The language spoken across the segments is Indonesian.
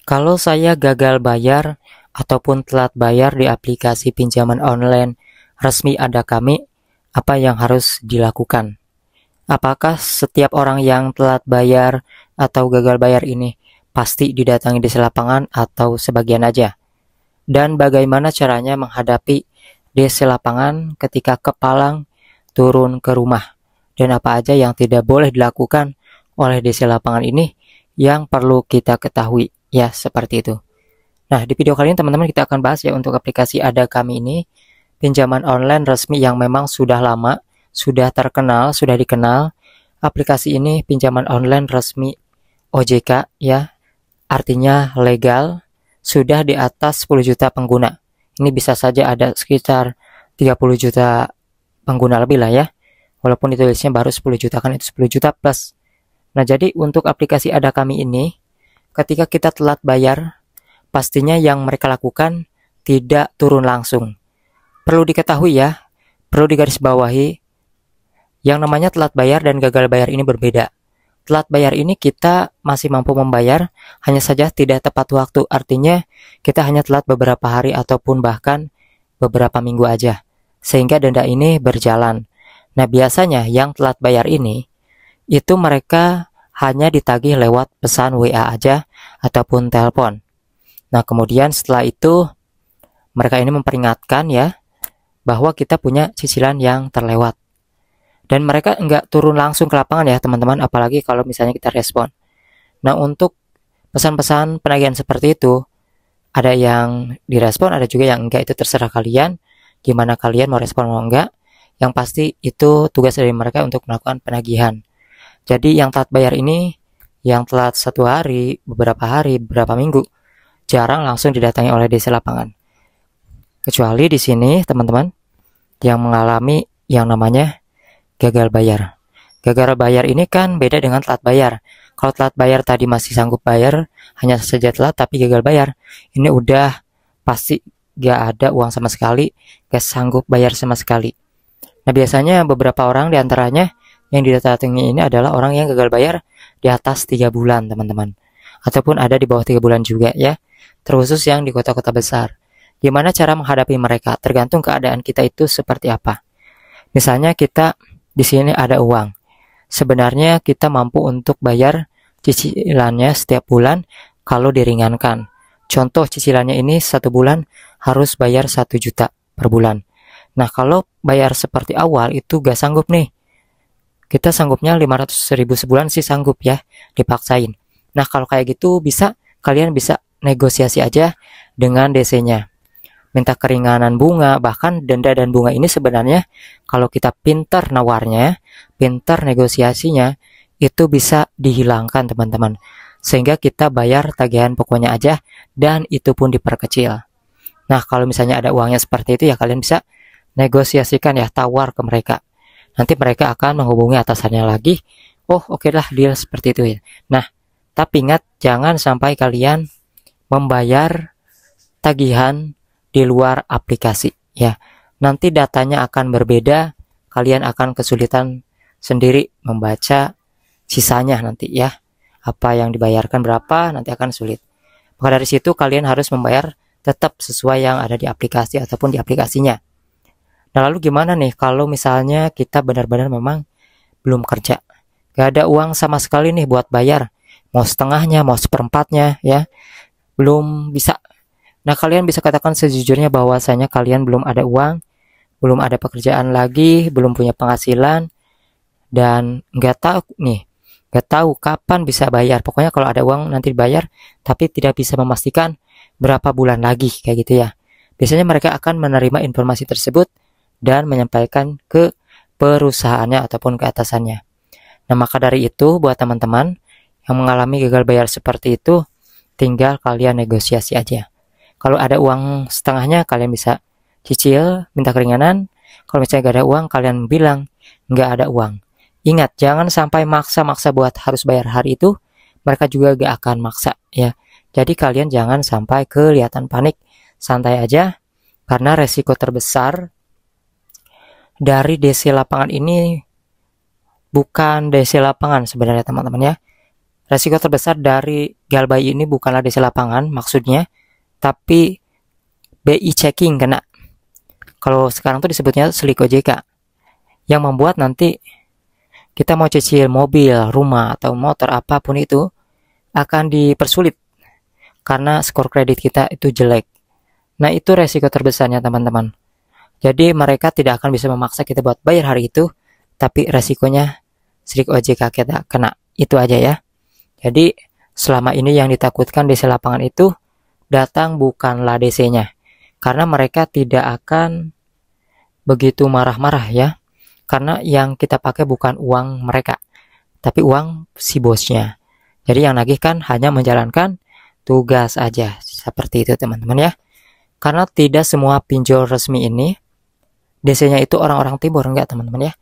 Kalau saya gagal bayar ataupun telat bayar di aplikasi pinjaman online resmi Ada Kami, apa yang harus dilakukan? Apakah setiap orang yang telat bayar atau gagal bayar ini pasti didatangi di lapangan atau sebagian aja? Dan bagaimana caranya menghadapi DC lapangan ketika kepalang turun ke rumah? Dan apa aja yang tidak boleh dilakukan oleh DC lapangan ini yang perlu kita ketahui? Ya, seperti itu. Nah, di video kali ini teman-teman kita akan bahas ya untuk aplikasi Ada Kami ini, pinjaman online resmi yang memang sudah lama, sudah terkenal, sudah dikenal. Aplikasi ini pinjaman online resmi OJK ya, artinya legal, sudah di atas 10 juta pengguna. Ini bisa saja ada sekitar 30 juta pengguna lebih lah ya. Walaupun ditulisnya baru 10 juta, kan itu 10 juta plus. Nah, jadi untuk aplikasi Ada Kami ini, ketika kita telat bayar, pastinya yang mereka lakukan tidak turun langsung. Perlu diketahui ya, perlu digarisbawahi, yang namanya telat bayar dan gagal bayar ini berbeda. Telat bayar ini kita masih mampu membayar, hanya saja tidak tepat waktu. Artinya kita hanya telat beberapa hari ataupun bahkan beberapa minggu aja, sehingga denda ini berjalan. Nah, biasanya yang telat bayar ini, itu mereka hanya ditagih lewat pesan WA aja ataupun telepon. Nah, kemudian setelah itu mereka ini memperingatkan ya bahwa kita punya cicilan yang terlewat. Dan mereka nggak turun langsung ke lapangan ya teman-teman, apalagi kalau misalnya kita respon. Nah, untuk pesan-pesan penagihan seperti itu, ada yang direspon, ada juga yang enggak, itu terserah kalian, gimana kalian mau respon mau enggak. Yang pasti itu tugas dari mereka untuk melakukan penagihan. Jadi yang telat bayar ini, yang telat 1 hari, beberapa minggu, jarang langsung didatangi oleh DC lapangan. Kecuali di sini teman-teman yang mengalami yang namanya gagal bayar. Gagal bayar ini kan beda dengan telat bayar. Kalau telat bayar tadi masih sanggup bayar, hanya saja telat tapi gagal bayar, ini udah pasti gak ada uang sama sekali, gak sanggup bayar sama sekali. Nah, biasanya beberapa orang diantaranya yang didatangi ini adalah orang yang gagal bayar di atas 3 bulan teman-teman, ataupun ada di bawah 3 bulan juga ya, terkhusus yang di kota-kota besar. Gimana cara menghadapi mereka? Tergantung keadaan kita itu seperti apa. Misalnya kita di sini ada uang. Sebenarnya kita mampu untuk bayar cicilannya setiap bulan kalau diringankan. Contoh cicilannya ini 1 bulan harus bayar 1 juta per bulan. Nah, kalau bayar seperti awal itu gak sanggup nih. Kita sanggupnya 500.000 sebulan sih sanggup ya, dipaksain. Nah, kalau kayak gitu kalian bisa negosiasi aja dengan DC-nya. Minta keringanan bunga, bahkan denda dan bunga ini sebenarnya kalau kita pintar nawarnya, pintar negosiasinya, itu bisa dihilangkan teman-teman. Sehingga kita bayar tagihan pokoknya aja dan itu pun diperkecil. Nah, kalau misalnya ada uangnya seperti itu ya kalian bisa negosiasikan ya, tawar ke mereka. Nanti mereka akan menghubungi atasannya lagi. Oh, oke lah, deal seperti itu ya. Nah, tapi ingat jangan sampai kalian membayar tagihan di luar aplikasi ya. Nanti datanya akan berbeda, kalian akan kesulitan sendiri membaca sisanya nanti ya. Apa yang dibayarkan berapa nanti akan sulit. Maka dari situ kalian harus membayar tetap sesuai yang ada di aplikasi ataupun di aplikasinya. Nah, lalu gimana nih kalau misalnya kita benar-benar memang belum kerja, gak ada uang sama sekali nih buat bayar, mau setengahnya, mau seperempatnya ya, belum bisa. Nah, kalian bisa katakan sejujurnya bahwasanya kalian belum ada uang, belum ada pekerjaan lagi, belum punya penghasilan, dan nggak tahu kapan bisa bayar. Pokoknya kalau ada uang nanti dibayar, tapi tidak bisa memastikan berapa bulan lagi, kayak gitu ya. Biasanya mereka akan menerima informasi tersebut dan menyampaikan ke perusahaannya ataupun ke atasannya. Nah, maka dari itu buat teman-teman yang mengalami gagal bayar seperti itu, tinggal kalian negosiasi aja. Kalau ada uang setengahnya, kalian bisa cicil, minta keringanan. Kalau misalnya gak ada uang, kalian bilang gak ada uang. Ingat, jangan sampai maksa-maksa buat harus bayar hari itu. Mereka juga gak akan maksa ya. Jadi kalian jangan sampai kelihatan panik. Santai aja, karena resiko terbesar dari DC lapangan ini bukan DC lapangan sebenarnya teman-teman ya. Resiko terbesar dari gagal bayar ini bukanlah DC lapangan maksudnya, tapi BI checking kena. Kalau sekarang tuh disebutnya slik OJK, yang membuat nanti kita mau cicil mobil, rumah, atau motor apapun itu akan dipersulit karena skor kredit kita itu jelek. Nah, itu resiko terbesarnya teman-teman. Jadi mereka tidak akan bisa memaksa kita buat bayar hari itu, tapi resikonya slik OJK kita kena. Itu aja ya. Jadi selama ini yang ditakutkan DC lapangan itu datang bukanlah DC-nya, karena mereka tidak akan begitu marah-marah ya, karena yang kita pakai bukan uang mereka, tapi uang si bosnya. Jadi yang nagih kan hanya menjalankan tugas aja, seperti itu teman-teman ya. Karena tidak semua pinjol resmi ini DC-nya itu orang-orang timur, enggak teman-teman ya.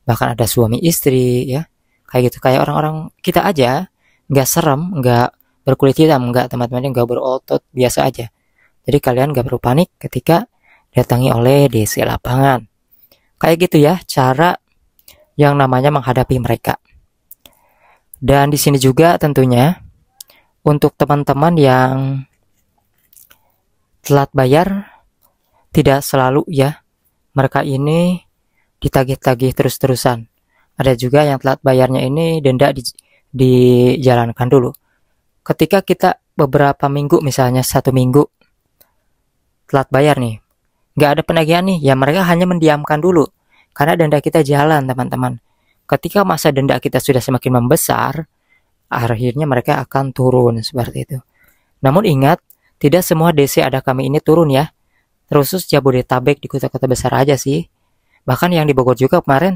Bahkan ada suami istri ya, kayak gitu, kayak orang-orang kita aja, nggak serem, nggak berkulit hitam, nggak teman-teman, nggak berotot, biasa aja. Jadi kalian nggak perlu panik ketika datangi oleh DC lapangan. Kayak gitu ya cara yang namanya menghadapi mereka. Dan di sini juga tentunya untuk teman-teman yang telat bayar, tidak selalu ya mereka ini ditagih-tagih terus-terusan. Ada juga yang telat bayarnya ini denda dijalankan dulu. Ketika kita beberapa minggu, misalnya 1 minggu telat bayar nih, nggak ada penagihan nih, ya mereka hanya mendiamkan dulu karena denda kita jalan teman-teman. Ketika masa denda kita sudah semakin membesar, akhirnya mereka akan turun seperti itu. Namun ingat, tidak semua DC ada kami ini turun ya, terus Jabodetabek di kota-kota besar aja sih. Bahkan yang di Bogor juga kemarin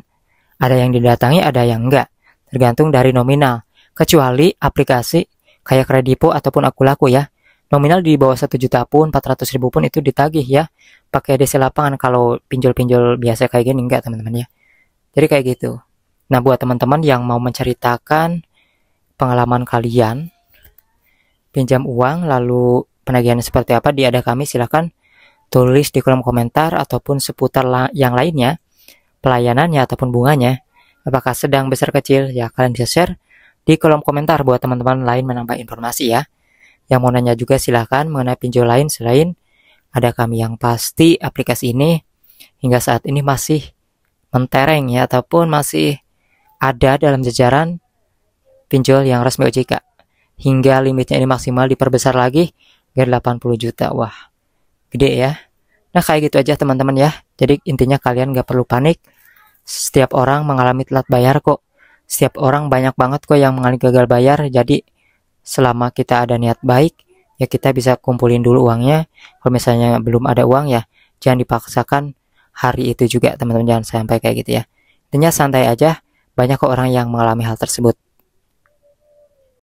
ada yang didatangi, ada yang enggak, tergantung dari nominal. Kecuali aplikasi kayak Kredipo ataupun Akulaku ya, nominal di bawah 1 juta pun, 400.000 pun itu ditagih ya, pakai DC lapangan. Kalau pinjol-pinjol biasa kayak gini enggak teman-teman ya. Jadi kayak gitu. Nah, buat teman-teman yang mau menceritakan pengalaman kalian pinjam uang lalu penagihannya seperti apa di Ada Kami, silahkan tulis di kolom komentar, ataupun seputar yang lainnya, pelayanannya ataupun bunganya, apakah sedang, besar, kecil, ya kalian bisa share di kolom komentar buat teman-teman lain menambah informasi ya. Yang mau nanya juga silahkan mengenai pinjol lain selain Ada Kami. Yang pasti aplikasi ini hingga saat ini masih mentereng ya, ataupun masih ada dalam jajaran pinjol yang resmi OJK. Hingga limitnya ini maksimal diperbesar lagi ke 80 juta. Wah, gede ya. Nah, kayak gitu aja teman-teman ya. Jadi intinya kalian gak perlu panik. Setiap orang mengalami telat bayar kok. Setiap orang, banyak banget kok yang mengalami gagal bayar. Jadi selama kita ada niat baik, ya kita bisa kumpulin dulu uangnya. Kalau misalnya belum ada uang, ya jangan dipaksakan hari itu juga teman-teman, jangan sampai kayak gitu ya. Intinya santai aja, banyak kok orang yang mengalami hal tersebut.